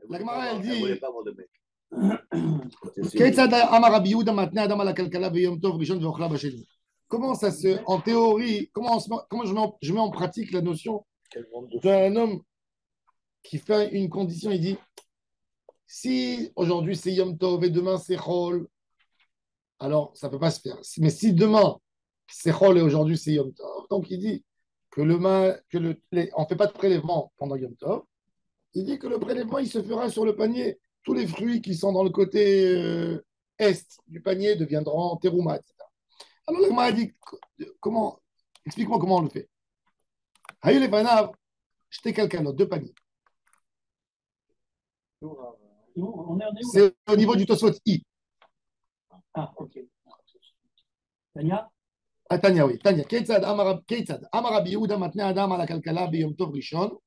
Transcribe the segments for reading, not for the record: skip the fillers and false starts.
La Gemara, elle dit voulait pas avoir de mec. comment ça se, en théorie, comment je mets en pratique la notion Quel monde de d'un homme qui fait une condition, il dit si aujourd'hui c'est Yom Tov et demain c'est Chol, alors ça ne peut pas se faire. Mais si demain c'est Chol et aujourd'hui c'est Yom Tov, donc il dit que on ne fait pas de prélèvement pendant Yom Tov, il dit que le prélèvement il se fera sur le panier. Tous les fruits qui sont dans le côté est du panier deviendront terouma, etc. Alors la Gemara dit comment, explique-moi comment on le fait. Aïe les panav, jeter quelqu'un d'autre, deux paniers. On est où, C'est au niveau du Tosfot I. Ah, ok. Tania Ah, Tania, oui. Tania. Ketzad, Amarabi Yehuda matne Adam ala kalkala biyom tov rishon,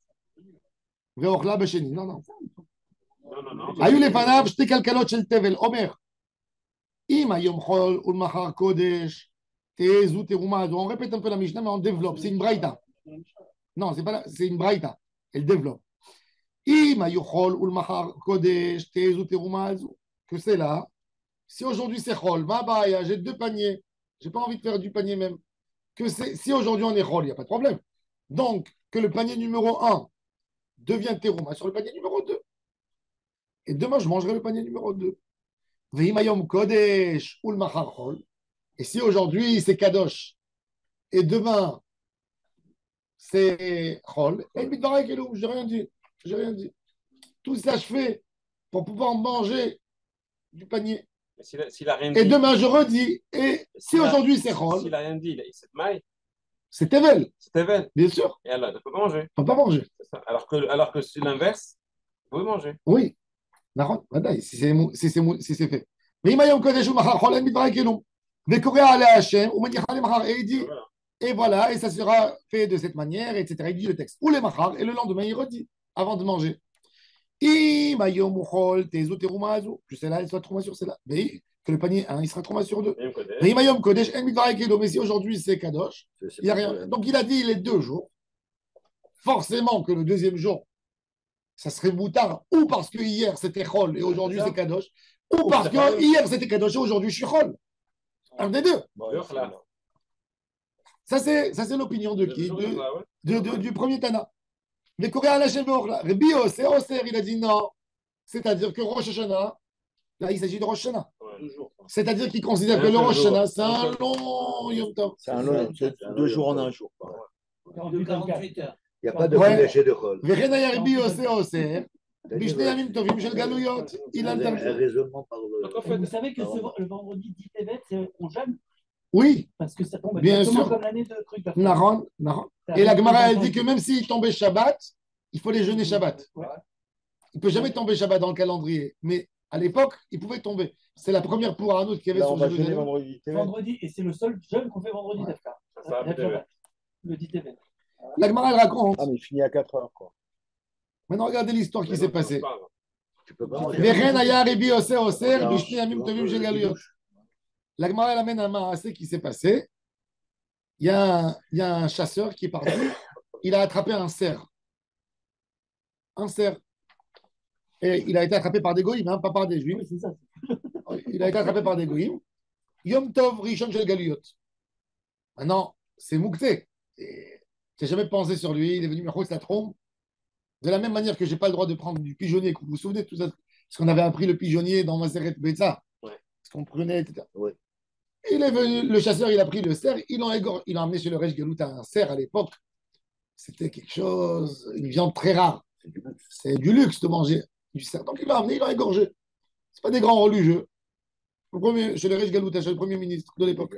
ve'ochla b'sheni. Non, non. היו לפניו שתי כלכלות של תבל. אומר, אם היום חול ולמחר קודש, תהיה זו תרומה. On répète un peu la Mishnah, mais on développe. C'est une braïta. Non, c'est une braïta. Elle développe. אם היו חול ולמחר קודש, תהיה זו תרומה. Que c'est là. Si aujourd'hui c'est chol, ma baïa, j'ai deux paniers. J'ai pas envie de faire du panier même. Si aujourd'hui on est chol, il n'y a pas de problème. Donc, que le panier numéro 1 devient terouma sur le panier numéro 2. Et demain, je mangerai le panier numéro 2. Kodesh ou le machar chol. Et si aujourd'hui c'est kadosh, et demain c'est chol, j'ai rien dit. J'ai rien dit. Tout ça, je fais pour pouvoir manger du panier. S'il a rien dit. Et demain, je redis. Et si aujourd'hui c'est chol. S'il a rien dit, c'est maï. C'est tevel. C'est tevel. Bien sûr. Et alors, il ne peut pas manger. On ne peut pas manger. C'est ça. Alors que c'est l'inverse, vous pouvez manger. Oui. Si c'est fait. Mais il Kodesh ou Machar Chol, et il dit, et voilà, et ça sera fait de cette manière, etc. Il dit le texte. Ou les Machar, et le lendemain, il redit, avant de manger. Que celle-là, elle soit trauma sur celle-là. Mais que le panier 1, il sera trauma sur 2. Mais si aujourd'hui c'est Kadosh, il n'y a rien. Donc il a dit les 2 jours. Forcément que le deuxième jour, ça serait moutard, ou parce que hier c'était Chol et aujourd'hui c'est Kadosh, ou parce que hier c'était Kadosh et aujourd'hui je suis Chol. Un des deux. Ça c'est l'opinion de qui du premier Tana. Mais Corée à la Chevor, Bio, c'est Oser, il a dit non. C'est-à-dire que Rosh Hashanah, là il s'agit de Rosh Hashanah. C'est-à-dire qu'il considère que le Rosh Hashanah c'est un long Yom Tov. C'est un long, 2 jours en un jour. 48 heures. Il n'y a pas de léger de chol. Il interdit. Raisonnement par Vous savez que le vendredi 10 Tevet, on jeûne. Oui. Parce que ça tombe bien sûr comme l'année de truc. Naran. Et la Gemara, elle dit que même s'il tombait Shabbat, il faut les jeûner Shabbat. Ouais. Il ne peut jamais tomber Shabbat dans le calendrier. Mais à l'époque, il pouvait tomber. C'est la première pour Arnaud qui avait sur le vendredi. Et c'est le seul jeûne qu'on fait vendredi, Dafka. Le 10 Tevet. La Gemara, elle raconte. Ah, mais il finit à 4 heures, quoi. Maintenant, regardez l'histoire qui s'est passée. Tu peux pas manger. La Gemara, elle amène un marassé qui s'est passé. Il y a un chasseur qui est parti. Il a attrapé un cerf. Un cerf. Et il a été attrapé par des goïms, hein, pas par des juifs. Il a été attrapé par des goïms. Yom Tov Rishon Shel Galuyot. Maintenant, c'est Moukté. Je n'ai jamais pensé sur lui. Il est venu me la trompe. De la même manière que je n'ai pas le droit de prendre du pigeonnier. Vous vous souvenez de tout ça? Parce qu'on avait appris le pigeonnier dans Maseret Betza. Ouais. Parce qu'on prenait, etc. Ouais. Il est venu, le chasseur, il a pris le cerf. Il l'a emmené chez le Resh Galout un cerf à l'époque. C'était quelque chose, une viande très rare. C'est du luxe de manger du cerf. Donc il l'a emmené, il l'a égorgé. Ce pas des grands religieux. Chez le Resh Galout, chez le premier ministre de l'époque.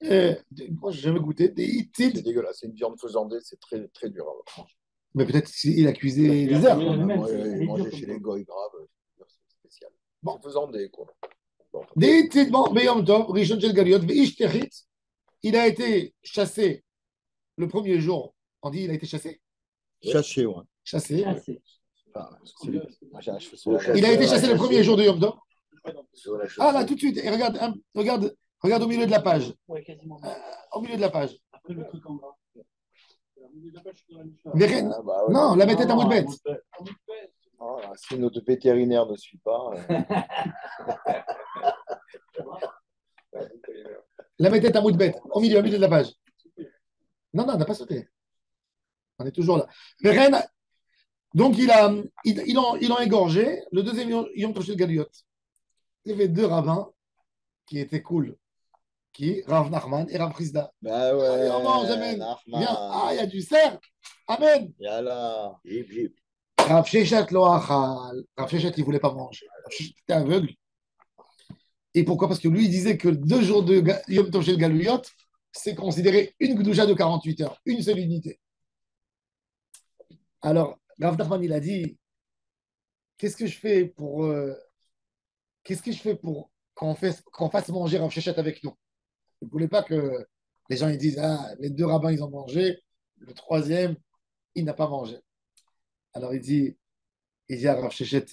Moi, je n'ai jamais goûté. C'est dégueulasse. C'est une viande faisandée, c'est très, très dur à manger. Mais peut-être qu'il a cuisé des herbes. Manger chez les goy grave, c'est spécial. Bon. C'est faisandé, quoi. Il a été chassé le premier jour. On dit il a été chassé? Chassé, ouais. Chassé. Il a été chassé le premier jour de Yom Tov. Ah là, tout de suite. Et regarde au milieu de la page. Ouais, quasiment. Au milieu de la page. Après le truc en bas. Non, la bête à Moudbet. Si notre vétérinaire ne suit pas. La mettez à bout de bête, au milieu de la page. Non, on n'a pas sauté. On est toujours là. Mais Rennes, donc ils l'ont égorgé. Le deuxième, ils ont touché le Galiote. Il y avait deux rabbins qui étaient cool. Qui? Rav Nachman et Rav Chizda. Bah ouais. Allez, on mange, amen. Nachman. Viens. Ah, il y a du cerf. Amen. Yallah. Jip, jip. Rav Sheshet lo achal. Rav Sheshet, il ne voulait pas manger. Rav Sheshet était aveugle. Et pourquoi? Parce que lui, il disait que 2 jours de Yom Tov chez le Galouyot, c'est considéré une Gdoucha de 48 heures, une seule unité. Alors, Rav Nachman, il a dit, qu'est-ce que je fais pour qu'on fasse manger Rav Sheshet avec nous? Il ne voulait pas que les gens ils disent, ah, les 2 rabbins, ils ont mangé, le troisième, il n'a pas mangé. Alors, il dit à Rav Sheshet,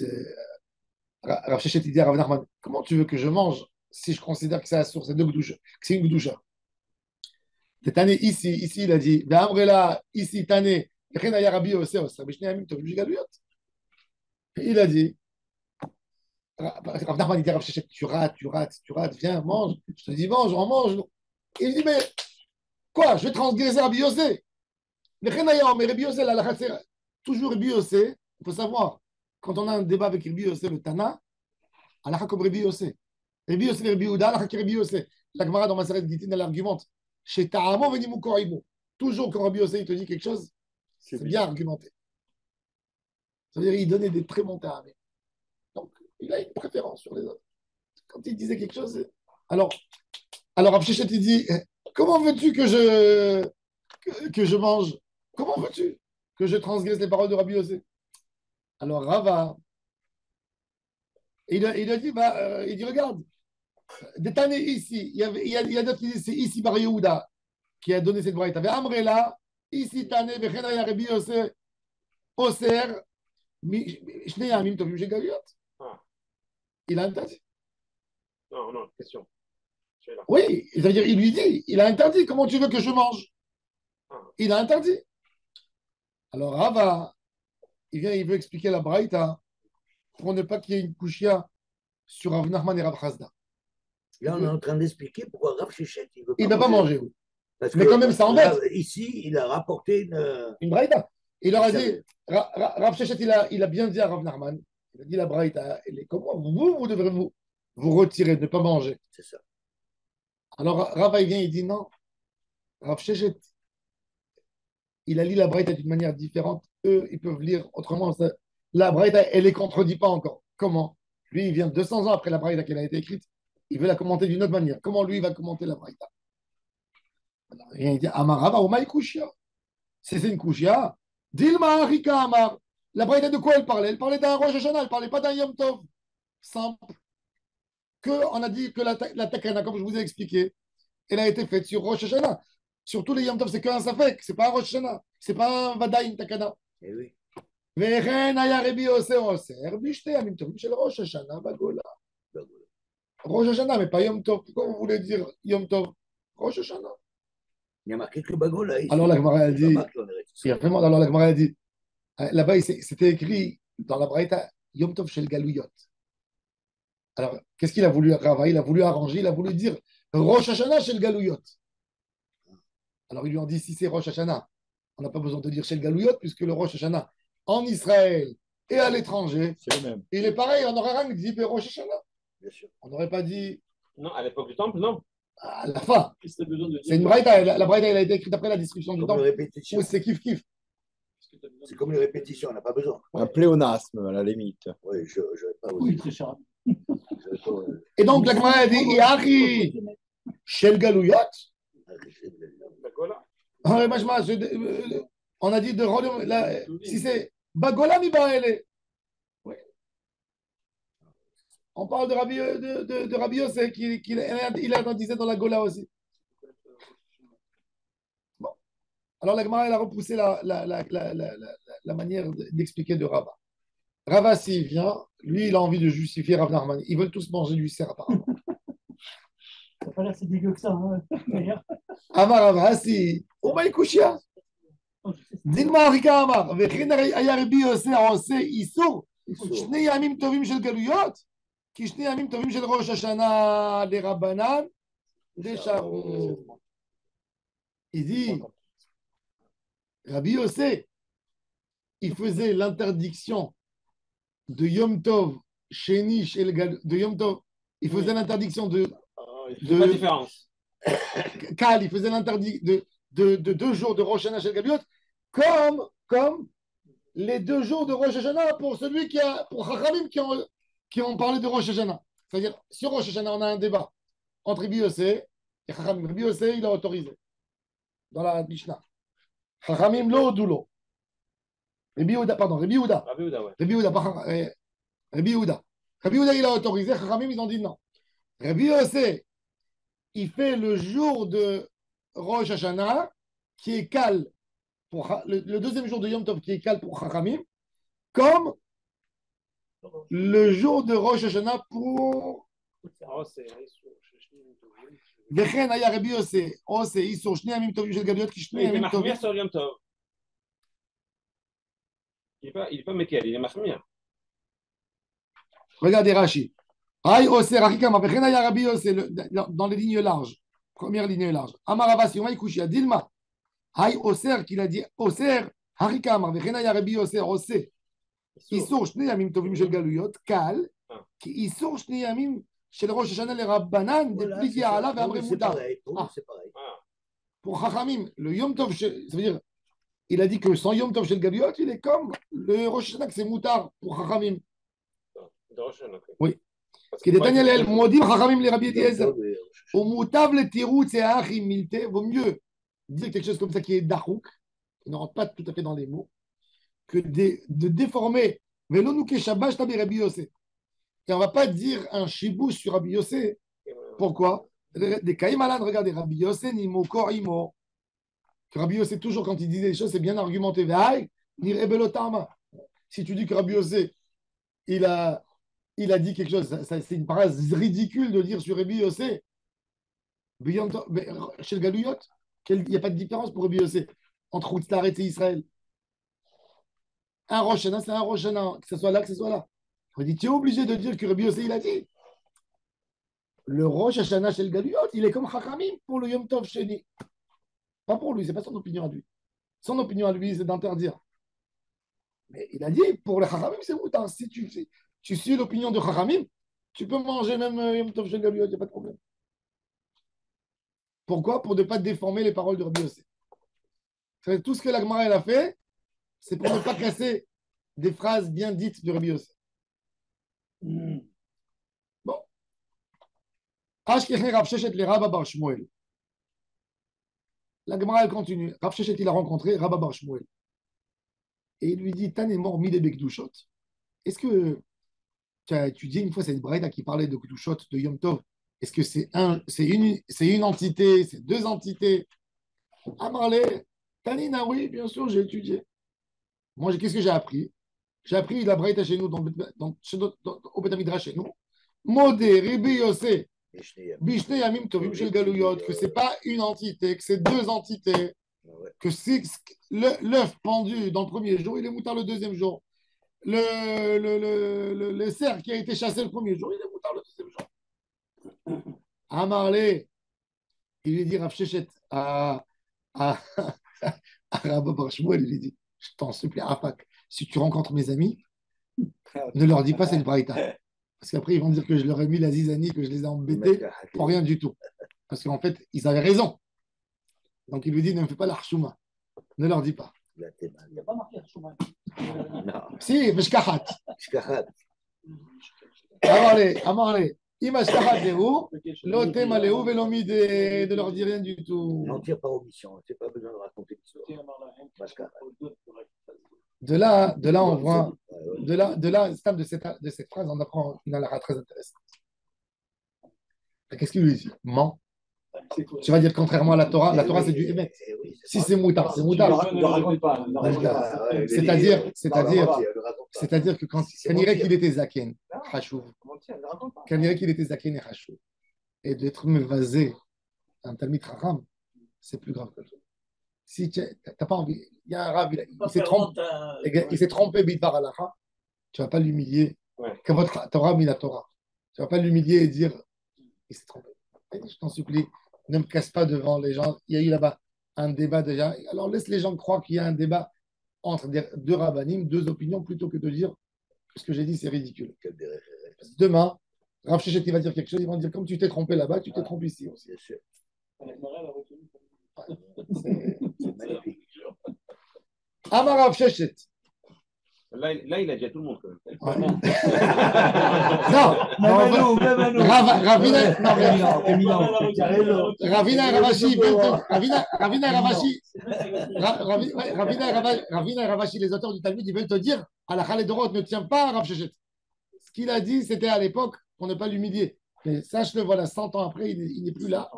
il dit à Rav Nachman, comment tu veux que je mange si je considère que c'est la source, que c'est une Gdoucha? Tane ici, il a dit, ici, Tane, il a dit, Rav Nachman, il dit à Rav Sheshet, tu rates, viens, mange. Je te dis, mange, on mange. Il dit, mais quoi, je vais transgresser Rabbi Yossé. Mais Rabbi Yossé, toujours Rabbi Yossé, il faut savoir, quand on a un débat avec Rabbi Yossé, le Tana, Allah comme Rabbi Yossé. Rabbi Yossé, Rabbi Ouda, Allah qui Rabbi Yossé. La Gemara dans Maseret Gitin, elle argumente. Chez Ta'amo, venimu korimo. Toujours quand Rabbi Yossé, il te dit quelque chose, c'est bien argumenté. Ça veut dire qu'il donnait des très bons termes. Donc, il a une préférence sur les autres. Quand il disait quelque chose, alors Rav Sheshet, il dit, comment veux-tu que je mange? Comment veux-tu que je transgresse les paroles de Rabbi Yossé? Alors Rava, il a dit, il dit, regarde, détané ici, il y a d'autres qui disent, c'est ici Bar Yehuda qui a donné cette braïta. Avec Amrela, ici Tané, Bechenaya Rabbi Yossé, Oser, Shnei Yamim Tovim Shegaliot. Il a interdit. Non, question. Oui, c'est-à-dire, il lui dit, il a interdit, comment tu veux que je mange? Il a interdit. Alors Rava, il veut expliquer la braïta pour ne pas qu'il y ait une kushia sur Rav Nachman et Rav Chazda. Là, on est en train d'expliquer pourquoi Rav Sheshet, il ne veut pas manger. Oui. Parce mais que, quand même, ça embête. Ici, il a rapporté une braïta. Il leur a dit, Rav Sheshet, il a bien dit à Rav Nachman, il a dit la braïta, comment vous devrez vous retirer, ne pas manger. C'est ça. Alors Rava, il vient, il dit non, Rav Sheshet, il a lu la braïta d'une manière différente. Eux, ils peuvent lire autrement. La braïta, elle ne les contredit pas encore. Comment? Lui, il vient 200 ans après la braïta qui a été écrite. Il veut la commenter d'une autre manière. Comment lui, il va commenter la braïta? Il dit Amarava ou Maïkouchia. C'est une kouchia. Dilma Harika Amar. La braïta de quoi elle parlait? Elle parlait d'un Rosh Hashanah, elle ne parlait pas d'un Yom Tov. Simple. On a dit que la takana, comme je vous ai expliqué, elle a été faite sur Rosh Hashanah. Sur tous les Yom Tov, c'est qu'un Safek, c'est pas un Rosh Hashanah, c'est pas un Vadaï, une takana. Eh oui. וכן היה רבי יוסי אוסר בשתי ימים טובים של ראש השנה בגולה. ראש השנה, mais pas Yom Tov. Pourquoi vous voulez dire Yom Tov? Rosh Hashanah. Il y a marqué que Bagola ici. Alors la Gemara a dit, alors la Gemara a dit, là-bas, c'était écrit dans la Braïta Yom Tov shel Galouyot. Alors, qu'est-ce qu'il a voulu Rava? Il a voulu arranger, il a voulu dire Rosh Hashanah shel Galouyot. Alors, ils lui ont dit, si c'est Rosh Hashanah, on n'a pas besoin de dire shel Galouyot, puisque le Rosh Hashanah, en Israël et à l'étranger, c'est le même. Il est pareil, on n'aurait rien dit Rosh Hashanah. Bien sûr. On n'aurait pas dit. Non, à l'époque du temple, non. À la fin. C'est une braïta. La braïta, elle a été écrite après la destruction du temple. C'est kiff-kiff. C'est comme une répétition, on n'a pas besoin. Un pléonasme, à la limite. Oui, je vais pas. Oui, très cher. Et donc, la Gemara a dit Yahri, Shel Galouyot. On a dit de si c'est Bagola mi Baele. Oui. On parle de Rabbi Yossé, il a disait dans la Gola aussi. Bon. Alors la Gemara, elle a repoussé la manière d'expliquer de Rava. Rava, s'il vient, lui, il a envie de justifier Rav Nachman. Ils veulent tous manger du cerf, apparemment. Ça n'a pas l'air si dégueu que ça, hein, d'ailleurs. Amar Rava, si. Oma Ikushia. Dilma Harika Amar. Vechin aya Rabbi Yossé Ose Isur. שני ימים טובים של גלויות, כי שני ימים טובים של ראש השנה לרבנן, דשארו. Il dit, Rabbi Yossé, il faisait l'interdiction de Yom Tov, Sheni, de Yom Tov, il faisait l'interdiction de Pas de différence. Kal, il faisait l'interdiction de 2 jours de Rosh Hashanah chez Galiot, comme les 2 jours de Rosh Hashanah pour celui pour Chachamim qui ont parlé de Rosh Hashanah. C'est-à-dire, sur Rosh Hashanah, on a un débat entre Rabbi Yossé et Chachamim. Rabbi Yossé, il a autorisé dans la Mishnah. Chachamim, lo doulo. Rabbi Yehuda, Rabbi Yehuda, ouais. Rabbi Yehuda, il a autorisé. Chachamim, ils ont dit non. Rabbi Yossé, il fait le jour de Rosh Hashanah qui est calme pour le deuxième jour de Yom Tov qui est calme pour Chachamim, comme le jour de Rosh Hashanah pour וכן היה רבי יוסי עושה איסור 2 ימים טובים של גלויות כי 2 ימים טובים. sur Yom Tov. Il est pas Mekel, il est Mahmir. Regardez Rashi. Aïe Oser Achikama, וכן היה רבי יוסי dans les lignes larges. Première ligne large. Amar Avas Yomai Kushia Dilma. Aïe Oser qu'il a dit Oser Achikama, וכן היה רבי יוסי עושה איסור 2 ימים טובים של גלויות קל כי איסור 2 ימים של ראש השנה לרבנן דפליגי עלה ואמרי מותר. Pour Chachamim, le Yom Tov, ça veut dire, il a dit que sans Yom Tov chez le Galiot, il est comme le Rosh Hashanah, que c'est moutar pour Chachamim. Oui. Parce qu'il est Daniel, Modim Chachamim les Rabbi Eliezer. Au moutav le tirut et achim milte, vaut mieux dire quelque chose comme ça qui est dachouk, qui ne rentre pas tout à fait dans les mots, que de déformer. Velo nuke shabash tabi Rabbi Yossé. Et on ne va pas dire un chibouche sur Rabbi Yossé. Pourquoi? Des Kaïmalan, regardez, Rabbi Yossé, ni moko imo. Rabbi Yossé, toujours quand il disait des choses, c'est bien argumenté. Ni rebelotama. Si tu dis que Rabbi Yossé, il a dit quelque chose, c'est une phrase ridicule de dire sur Rabbi Yossé. Chez le Galouyot, il n'y a pas de différence pour Rabbi Yossé entre Outzlaret et Israël. Un Rosh Hashanah, c'est un Rosh Hashanah, que ce soit là, que ce soit là. On dit, tu es obligé de dire que Rabbi Yossé, il a dit. Le Rosh Hashanah chez le Galouyot, il est comme Chachamim pour le Yom Tov Sheni. Pas pour lui, ce n'est pas son opinion à lui. Son opinion à lui, c'est d'interdire. Mais il a dit, pour le Chachamim, c'est moutar. Si tu suis l'opinion de Chachamim, tu peux manger même Yom Tov chez le Galouyot, il n'y a pas de problème. Pourquoi? Pour ne pas déformer les paroles de Rabbi Yossé. Tout ce que la Gemara a fait, c'est pour ne pas casser des phrases bien dites de Rabbi Yossé. Bon. Ashkechne Rav Sheshet le Rabba Bar Shmuel. La Gemara elle continue. Rav Sheshet il a rencontré Rabba Bar Shmuel. Et il lui dit Tan est mort mi des Bekdushot. Est-ce que tu as étudié une fois cette braïda qui parlait de Kdushot, de Yom Tov? Est-ce que c'est une entité, c'est 2 entités? Amarle, Tanina, oui, bien sûr, j'ai étudié. Moi, qu'est-ce que j'ai appris? J'ai appris la braïda chez nous, au Bet Midrash chez nous. Modé, Rabbi Yossé, Bishne Yamim Tovim Shel Galouyot, que ce n'est pas une entité, que c'est 2 entités, que l'œuf pendu dans le premier jour, il est moutard le deuxième jour. Le cerf qui a été chassé le premier jour, il est moutard le deuxième jour. Amarle, il lui dit Rav Sheshet à Rabba Bar Shmuel, il lui dit je t'en supplie, Rafak, si tu rencontres mes amis, ne leur dis pas c'est le braïta. Parce qu'après, ils vont dire que je leur ai mis la zizanie, que je les ai embêtés pour rien du tout. Parce qu'en fait, ils avaient raison. Donc, il lui dit ne me fais pas la harchouma. Ne leur dis pas. Il n'y a pas marqué harchouma. Si, mais shkahat. Shkahat. Amarle. Ima shkahat lehu, lo tema lehu, velo mi de leur dire rien du tout. Non, tire par omission. Tu n'as pas besoin de raconter l'histoire. De là, on voit, de là, de cette phrase, on apprend une halakha très intéressante. Qu'est-ce qu'il lui dit? Ment. Tu vas dire contrairement à la Torah c'est du émet. Si c'est moutard, c'est moutard. Ne raconte pas. C'est-à-dire que quand il dirait qu'il était zaken, chachouv. Quand il dirait qu'il était zaken et chachouv. Et d'être mevasé, un talmid chacham, c'est plus grave que ça. Si tu n'as pas envie, il y a un rave, il s'est trompé bidbar halakha, tu ne vas pas l'humilier. Ouais. Que votre Torah, mais la Torah. Tu ne vas pas l'humilier et dire, il s'est trompé. Je t'en supplie, ne me casse pas devant les gens. Il y a eu là-bas un débat déjà. Alors laisse les gens croire qu'il y a un débat entre deux rabbinim, deux opinions, plutôt que de dire ce que j'ai dit, c'est ridicule. Demain, Rav Shechet, il va dire quelque chose, ils vont dire, comme tu t'es trompé là-bas, tu t'es trompé ici aussi. Bien sûr. C'est magnifique. Amar Rav Shechet. Là, il a dit à tout le monde quand même. Ouais. Même à nous. Ravina et Ravashi, les auteurs du Talmud, ils veulent te dire, à la Khaled Dorot ne tient pas à Rav Shechet. Ce qu'il a dit, c'était à l'époque pour ne pas l'humilier. Mais sache-le, voilà, 100 ans après, il n'est plus là.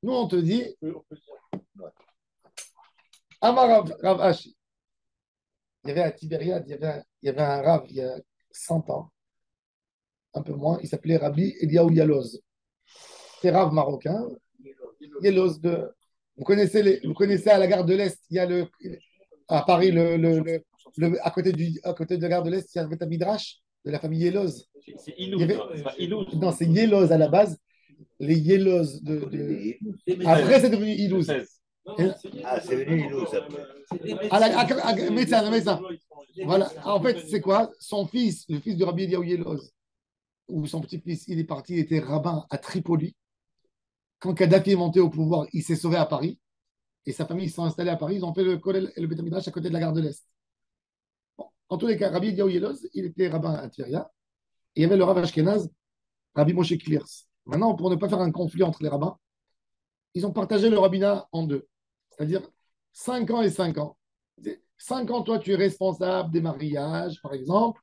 Nous, on te dit, Amar Ravashi. Il y avait à Tibériade, il y avait un Rav il y a 100 ans, un peu moins, il s'appelait Rabbi Eliaou Yaloz. C'est Rav marocain. Yaloz de. Vous connaissez à la gare de l'Est, il y a à Paris, à côté de la gare de l'Est, il y avait un midrash de la famille Yeloz. C'est Ilouz, c'est pas Ilouz. Non, c'est Yeloz à la base. Les Yeloz Après, c'est devenu Ilouz. Ah, c'est venu Ilouz après. Médecin. Voilà. En fait, c'est quoi? Son fils, le fils de Rabbi Eliaou Yeloz, ou son petit-fils, il est parti, il était rabbin à Tripoli. Quand Kadhafi est monté au pouvoir, il s'est sauvé à Paris. Et sa famille, ils sont installés à Paris. Ils ont fait le Kollel et le Beth Midrash à côté de la gare de l'Est. Bon. En tous les cas, Rabbi Eliaou Yeloz, il était rabbin à Tveria. Et il y avait le Rav Ashkenaz, Rabbi Moshe Klirs. Maintenant, pour ne pas faire un conflit entre les rabbins, ils ont partagé le rabbinat en deux. C'est-à-dire 5 ans et 5 ans. 5 ans, toi, tu es responsable des mariages, par exemple,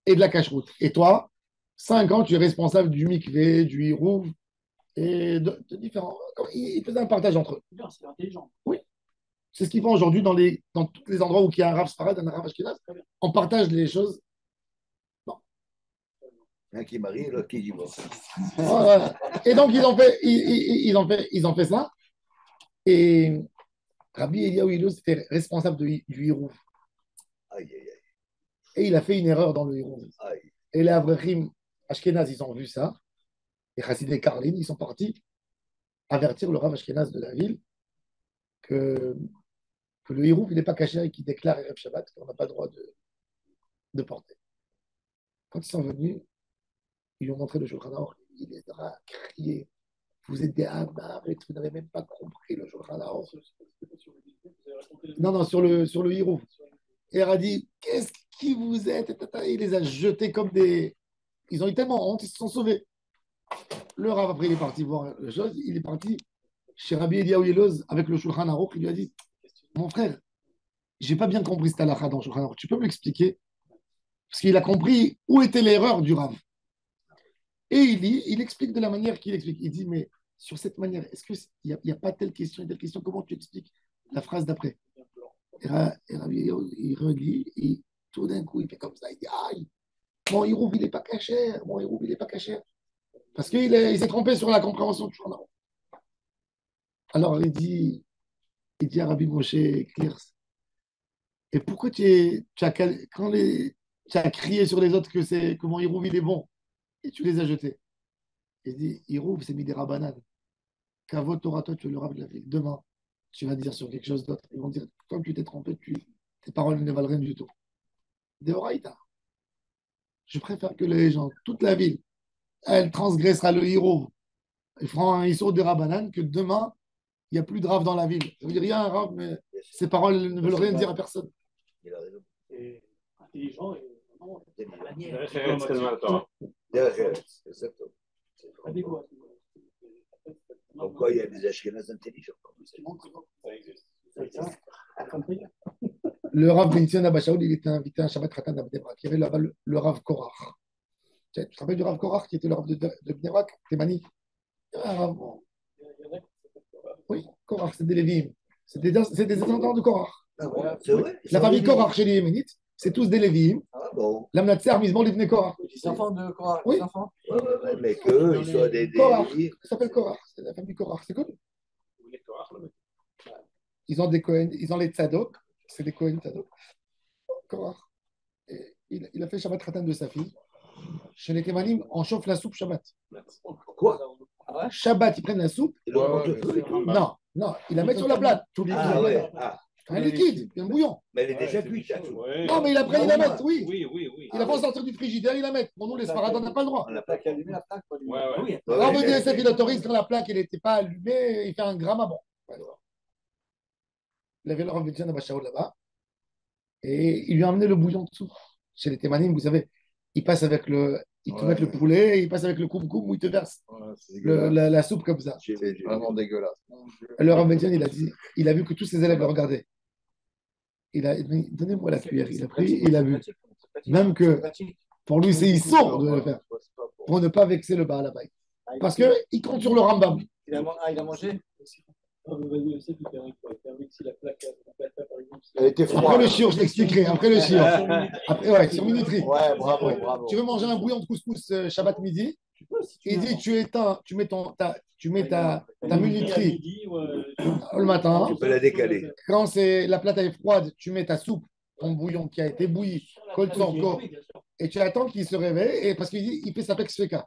et de la cache-route. Et toi, 5 ans, tu es responsable du mikvé, du hirouv, et de différents. Ils faisaient un partage entre eux. C'est intelligent. Oui. C'est ce qu'ils font aujourd'hui dans tous les endroits où il y a un Rav Sfarad, un Rav Ashkenaz. On partage les choses. Bon. Un qui marie, l'autre qui divorce. Voilà. Et donc, ils ont fait ça. Et Rabbi Eliaou Yeloz était responsable du hirouv. Aïe, aïe, aïe. Et il a fait une erreur dans le hirouv. Aïe. Et les Avrechim Ashkenaz, ils ont vu ça. Les Chassidé Karlin, ils sont partis avertir le Rav Ashkenaz de la ville que le hirouv, il n'est pas caché et qu'il déclare Erev Shabbat qu'on n'a pas le droit de porter. Quand ils sont venus, ils lui ont montré le Shulchan Aruch. Il les a crié. Vous êtes des hamards et vous n'avez même pas compris le Shulchan Aruch. Non, sur le hirouv. Et il a dit, qu'est-ce qui vous êtes? Il les a jetés comme des. Ils ont eu tellement honte, ils se sont sauvés. Le Rav, après, il est parti voir la chose. Il est parti chez Rabbi Eliaou Yeloz avec le Shulchan Aruch. Il lui a dit, mon frère, j'ai pas bien compris cette halakha dans le Shulchan Aruch. Tu peux m'expliquer? Parce qu'il a compris où était l'erreur du Rav. Et il explique de la manière qu'il explique. Il dit, mais sur cette manière, est-ce qu'il n'y a pas telle question et telle question? Comment tu expliques la phrase d'après? Et Rabbi Eliaou, il relit et tout d'un coup, il fait comme ça. Il dit, aïe, mon hirouv, il n'est pas caché. Mon hirouv, il n'est pas caché. Parce qu'il s'est trompé sur la compréhension du journal. Alors, il dit à Rabbi Moshe Klirs, et pourquoi tu as crié sur les autres que mon hirouv, il est bon, et tu les as jetés? Il dit, hirouv, c'est Midera Banane. Kavod Torah, toi, tu es le Rav de la ville. Demain, tu vas dire sur quelque chose d'autre. Ils vont dire, comme tu t'es trompé, tes paroles ne valent rien du tout. Deoraïta. Je préfère que les gens, toute la ville, elle transgressera le hirouv. Ils feront un issour de Rabanan que demain, il n'y a plus de Rav dans la ville. Ça veut dire, il y a un Rav, mais ses paroles ne veulent rien dire à personne. Il a raison. C'est intelligent et vraiment Exactement. adéquat. Pourquoi il y a des Ashkénazes intelligents comme ça? Ça existe. Comme ça. Le Rav Benzion Abashaoul, il était invité à un Shabbat Khatan à Bnei Brak. Il y avait là-bas le Rav Korach. Tu te rappelles du Rav Korach qui était le Rav de Bnei Brak, Témani? Oui, Korach, c'est des Lévim. C'est des descendants de Korach. Ah bon, c'est vrai? La famille Korach chez les Yéménites, c'est tous des Lévim. Ah bon? L'Amnatser, Mismon, les Korach. Les enfants de Korach. Oui. Les enfants. Ouais, mais qu'eux, ils soient des. Korach, ça s'appelle Korach, c'est la famille Korach, c'est connu. Ils ont des Kohen, ils ont les Tzadok, c'est des Kohen Tzadok. Korach. il a fait Shabbat Khatan de sa fille. Chez les Témanim, on chauffe la soupe Shabbat. Quoi? Shabbat, ils prennent la soupe. Et le portefeuille et tout. Non, non, ils la mettent sur la plate. Tout liquide. Ah ouais. Ah. Un liquide, un bouillon. Mais elle est déjà cuite, la soupe. Non, mais il a pris, il la met, oui. Oui. Il a pas sortir du frigidaire, il la met. Pour nous, les Sfaradas, on n'a pas le droit. On l'a pas allumé la plaque. Oui. Alors, vous DSF, il autorise quand la plaque n'était pas allumée, il fait un gramme à bon. Il avait le Rav Betjan à Bachaoud là-bas. Et il lui a amené le bouillon de soupe. Chez les Témanim, vous savez, il passe avec ils te mettent le poulet, il passe avec le koum-koum où il te verse la soupe comme ça. C'est vraiment dégueulasse. Le Rav Betjan, il a vu que tous ses élèves le regardaient. Il a dit, donnez-moi la cuillère. Il a pris, il a vu. Même que pour lui, c'est sourd de le faire. Pour ne pas vexer le Baal Habayit. Parce qu'il compte sur le Rambam. Il a mangé? Elle était froide. Après le chiot, je t'expliquerai. Après le chiot. Après, ouais, sur minuterie. Ouais, bravo. Tu veux manger un bouillon de couscous Shabbat midi? Il dit tu mets ta minuterie le matin. Tu peux la décaler. Quand la plate est froide, tu mets ta soupe, ton bouillon qui a été bouilli, colle son corps, et tu attends qu'il se réveille, et parce qu'il fait sa pexfeka.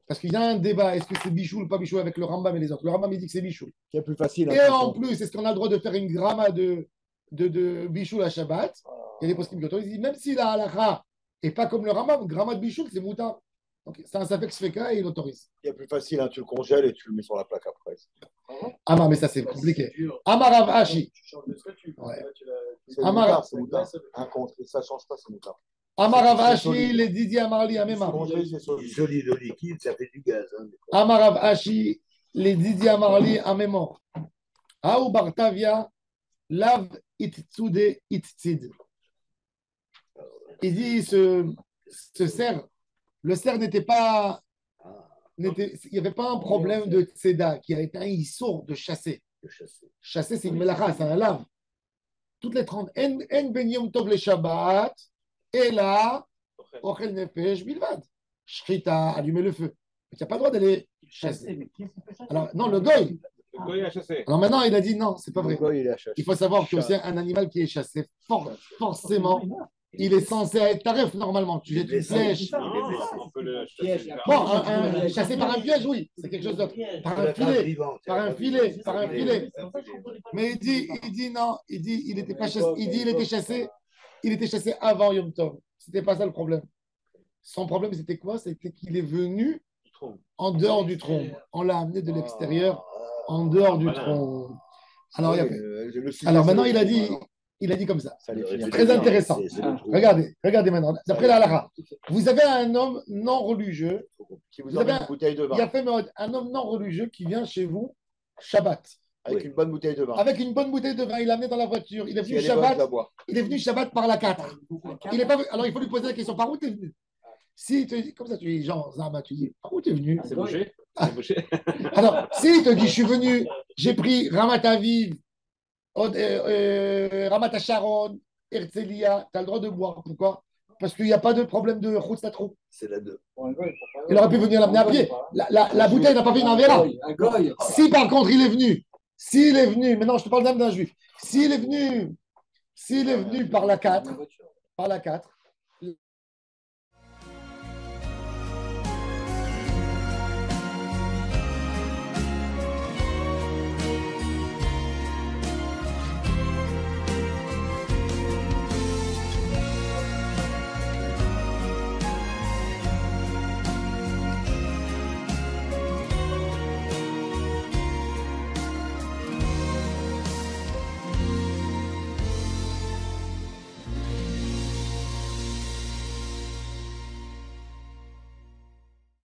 Parce qu'il y a un débat, est-ce que c'est bichoul ou pas bichoul avec le Rambam et les autres. Le Rambam, il dit que c'est bichoul. C'est plus facile. Et en plus, est-ce qu'on a le droit de faire une gramma de bichoul à Shabbat? Il y a des postes qui autorisent. Il dit, même si la halakha n'est pas comme le Rambam, gramma de bichoul, c'est mouta. Donc, c'est un safek sfeka et il autorise. C'est plus facile, tu le congèles et tu le mets sur la plaque après. Amar, mais ça c'est compliqué. Amar Rav Ashi. Ouais. Amar, c'est moutard. Un contre, ça ne change pas, c'est moutard. Amar Rav Ashi, les Didier Amarli Amema. C'est solide au liquide, ça fait du gaz. Hein. Amar Rav Ashi, les Didier Amarli Amema. Aou Bartavia, Lav Itzoude Itzid. Il dit ce cerf, le cerf n'était pas. Il n'y avait pas un problème de tzeda, qui a été un issour de chasser. Chasser, c'est une melacha, c'est un lave. Toutes les 30. En ben yom tov le Shabbat, et là, ochel nefesh bilvad. Shrita, allumer le feu. Il n'y a pas le droit d'aller chasser. Alors, non, le goy. Le goy a chassé. Alors maintenant, il a dit non, c'est pas vrai. Il Il faut savoir que c'est un animal qui est chassé forcément. Il est censé être tarif normalement. Tu jettes une flèche. On peut le chasser. Bon, chasser par un piège, oui, c'est quelque chose d'autre. Par un filet, par un filet. Mais il dit non, il était pas chassé. Il dit il était chassé avant Yom Tov. C'était pas ça le problème. Son problème, c'était quoi? C'était qu'il est venu en dehors du tronc. On l'a amené de l'extérieur, en dehors du tronc. Alors maintenant, il a dit comme ça. Très intéressant. Regardez maintenant. D'après la Lara, vous avez un homme non religieux. Qui vous emmène une bouteille de vin. Il a fait un homme non religieux qui vient chez vous Shabbat. Avec une bonne bouteille de vin. Avec une bonne bouteille de vin, il l'a amené dans la voiture. Il est venu Shabbat par la 4. Il est pas... Alors il faut lui poser la question, par où tu es venu? Si tu dis, comme ça, tu dis, Jean Zama, tu dis, par où tu es venu? C'est bouché. Alors, si il te dit, je suis venu, j'ai pris Ramat Aviv, Ramat Sharon, Herzliya, tu as le droit de boire. Pourquoi? Parce qu'il n'y a pas de problème de route à trop. C'est la 2. Il aurait pu venir l'amener à pied. La bouteille n'a pas fait une Avera. Si par contre il est venu, maintenant je te parle d'un juif, s'il est venu par la 4,